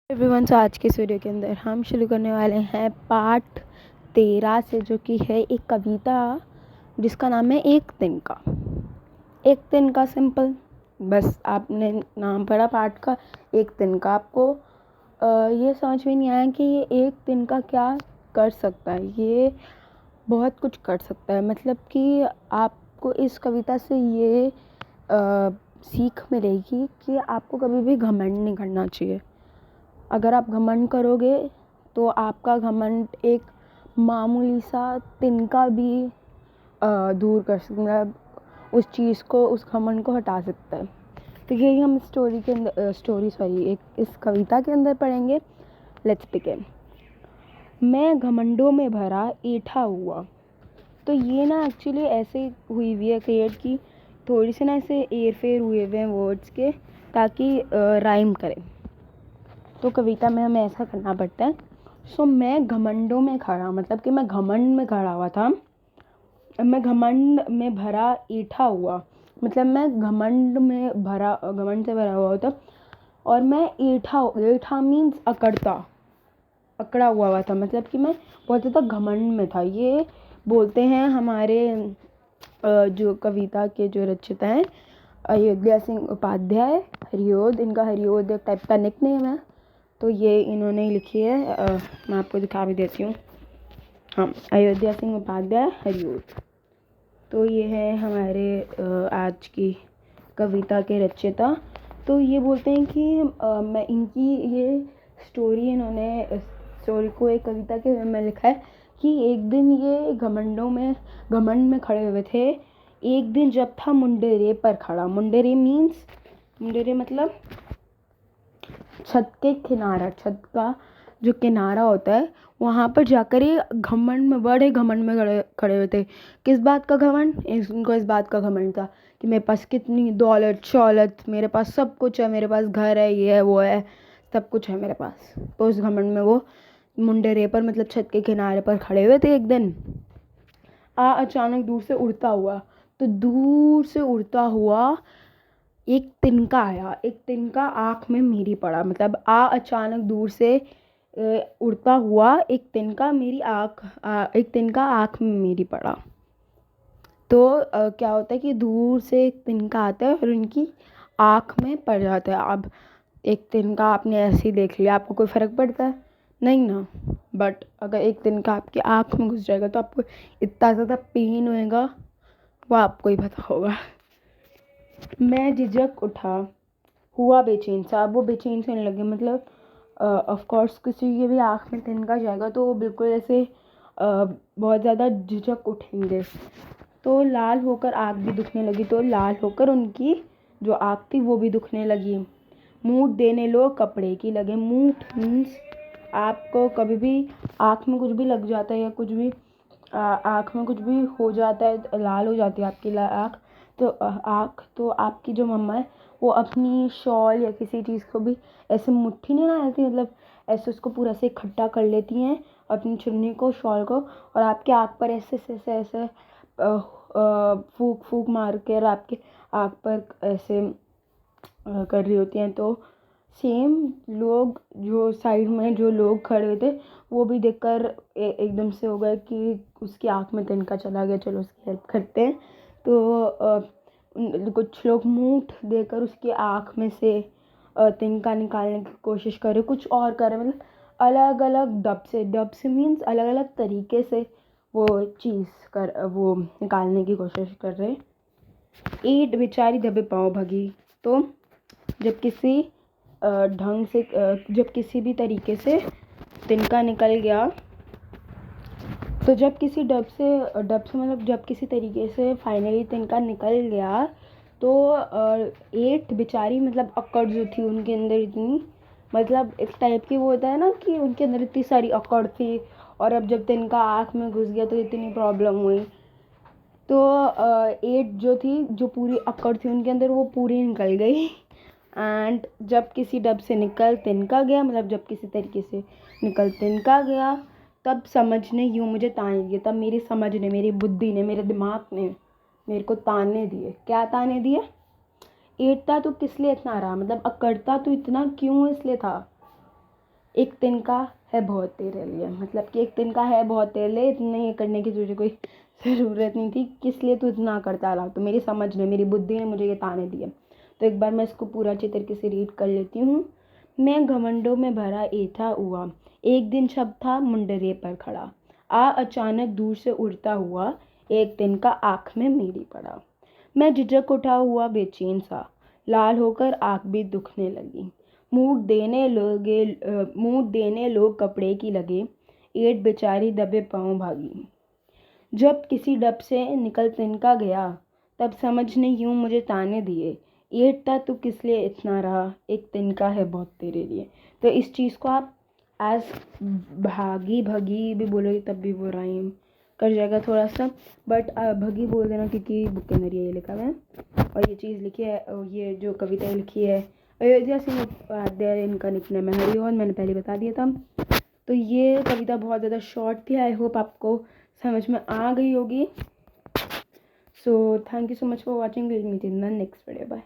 Everyone, सो आज के इस वीडियो के अंदर हम शुरू करने वाले हैं पार्ट 13 से, जो कि है एक कविता जिसका नाम है एक दिन का। एक दिन का, सिंपल। बस आपने नाम पढ़ा पार्ट का, एक दिन का। आपको ये समझ में नहीं आया कि ये एक दिन का क्या कर सकता है। ये बहुत कुछ कर सकता है। मतलब कि आपको इस कविता से ये सीख मिलेगी कि आपको कभी भी घमंड नहीं करना चाहिए। अगर आप घमंड करोगे तो आपका घमंड एक मामूली सा तिनका भी दूर कर सकता, मतलब उस चीज़ को, उस घमंड को हटा सकता है। तो यही हम इस कविता के अंदर पढ़ेंगे। Let's begin. मैं घमंडों में भरा ईठा हुआ। तो ये ना एक्चुअली ऐसे हुई हुई है क्रिएट की, थोड़ी सी ना ऐसे एयर फेयर हुए हुए हैं वर्ड्स के, ताकि राइम करें। तो कविता में हमें ऐसा करना पड़ता है। सो मैं घमंडों में खड़ा, मतलब कि मैं घमंड में खड़ा हुआ था। मैं घमंड में भरा ईठा हुआ, मतलब मैं घमंड से भरा हुआ होता। और मैं ईठा मीन्स अकड़ा हुआ था, मतलब कि मैं बहुत ज़्यादा घमंड में था। ये बोलते हैं हमारे जो कविता के जो रचयिता हैं, अयोध्या सिंह उपाध्याय, हरिओद। इनका हरिओद एक टाइप का निक नेम है। तो ये इन्होंने लिखी है। मैं आपको दिखा भी देती हूँ। हाँ, अयोध्या सिंह उपाध्याय, हरिओद। तो ये है हमारे आज की कविता के रचयिता। तो ये बोलते हैं कि मैं इनकी ये स्टोरी को एक कविता के में लिखा है कि एक दिन ये घमंड में खड़े हुए थे। एक दिन जब था मुंडेरे पर खड़ा। मुंडेरे मतलब छत का जो किनारा होता है, वहाँ पर जाकर ये बड़े घमंड में खड़े हुए थे। किस बात का घमंड? इनको इस बात का घमंड था कि मेरे पास कितनी दौलत शौलत, मेरे पास सब कुछ है, मेरे पास घर है, ये है वो है, सब कुछ है मेरे पास। तो उस घमंड में वो मुंडेरे पर, मतलब छत के किनारे पर खड़े हुए थे। एक दिन अचानक दूर से उड़ता हुआ एक तिनका आया। एक तिनका आँख में मेरी पड़ा, मतलब अचानक दूर से उड़ता हुआ एक तिनका आँख में मेरी पड़ा। तो क्या होता है कि दूर से एक तिनका आता है और उनकी आँख में पड़ जाता है। अब एक तिनका आपने ऐसे ही देख लिया, आपको कोई फ़र्क पड़ता है? नहीं ना। बट अगर एक तिनका आपकी आँख में घुस जाएगा तो आपको इतना ज़्यादा पेन होएगा, वो आपको ही पता होगा। मैं झिझक उठा, हुआ बेचैन सा। अब वो बेचैन से होने लगे, मतलब ऑफ कोर्स किसी की भी आँख में तिनका जाएगा तो वो बिल्कुल ऐसे बहुत ज़्यादा झिझक उठेंगे। तो लाल होकर आँख भी दुखने लगी, तो लाल होकर उनकी जो आँख थी वो भी दुखने लगी। मूठ देने लो कपड़े की लगे। मूठ मीन्स आपको कभी भी आँख में कुछ भी लग जाता है या कुछ भी आँख में कुछ भी हो जाता है, लाल हो जाती है आपकी आँख, तो आपकी जो मम्मा है वो अपनी शॉल या किसी चीज़ को भी ऐसे मुट्ठी नहीं ना लेती, मतलब ऐसे उसको पूरा से इकट्ठा कर लेती हैं, अपनी चुन्नी को, शॉल को, और आपके आँख पर ऐसे फूक फूक मार कर आपके आँख पर ऐसे कर रही होती हैं। तो सेम लोग, जो साइड में जो लोग खड़े हुए थे, वो भी देखकर एकदम से हो गए कि उसकी आँख में तिनका चला गया, चलो उसकी हेल्प करते हैं। तो कुछ लोग मूठ देकर उसकी आँख में से तिनका निकालने की कोशिश करे, कुछ और करे, मतलब अलग अलग डब से मीन्स अलग अलग तरीके से वो निकालने की कोशिश कर रहे। ईंट बेचारी दबे पाँव भगी। तो जब किसी भी तरीके से तिनका निकल गया, तो जब किसी तरीके से फाइनली तिनका निकल गया, तो ईंट बेचारी, मतलब अकड़ जो थी उनके अंदर इतनी, मतलब एक टाइप की वो होता है ना कि उनके अंदर इतनी सारी अकड़ थी, और अब जब तिनका आँख में घुस गया तो इतनी प्रॉब्लम हुई। तो ईंट जो थी, जो पूरी अकड़ थी उनके अंदर, वो पूरी निकल गई। एंड जब किसी डब से निकल तिनका गया, मतलब जब किसी तरीके से निकल तिनका गया, तब समझ ने यूँ मुझे ताने दिए। तब मेरी समझ ने, मेरी बुद्धि ने, मेरे दिमाग ने मेरे को ताने दिए। क्या ताने दिए? ईंटता तू किस लिए इतना रहा, मतलब अकड़ता तू इतना क्यों इसलिए था एक तिनका है बहुत तेरे लिए, मतलब कि एक तिनका है बहुत तेरे लिए, इतने ये करने की तुझे कोई ज़रूरत नहीं थी, किस लिए तू इतना करता रहा। तो मेरी समझ ने, मेरी बुद्धि ने मुझे ये ताने दिए। तो एक बार मैं इसको पूरा अच्छी तरीके से रीड कर लेती हूँ। मैं घमंडों में भरा ऐठा हुआ, एक दिन शब्द था मुंडरे पर खड़ा, आ अचानक दूर से उड़ता हुआ, एक तिनका आँख में मेरी पड़ा। मैं झिझक उठा हुआ बेचैन सा, लाल होकर आँख भी दुखने लगी। मुँह देने लोग कपड़े की लगे, ऐंठ बेचारी दबे पाँव भागी। जब किसी डब से निकल तिनका गया, तब समझ ने यूं मुझे ताने दिए, ऐंठता तू किस लिए इतना रहा, एक तिनका है बहुत तेरे लिए। तो इस चीज़ को आप एज भागी भगी भी बोलोगे तब भी वो राइम कर जाएगा थोड़ा सा, बट भगी बोल देना क्योंकि बुक के अंदर ये लिखा हुआ है। और ये चीज़ लिखी है, ये जो कविता लिखी है अयोध्या सिंह उपाध्याय, इनका निकनेम है हरिओम, मैंने पहले बता दिया था। तो ये कविता बहुत ज़्यादा शॉर्ट थी, आई होप आपको समझ में आ गई होगी। So thank you so much for watching, will meet in the next video, bye.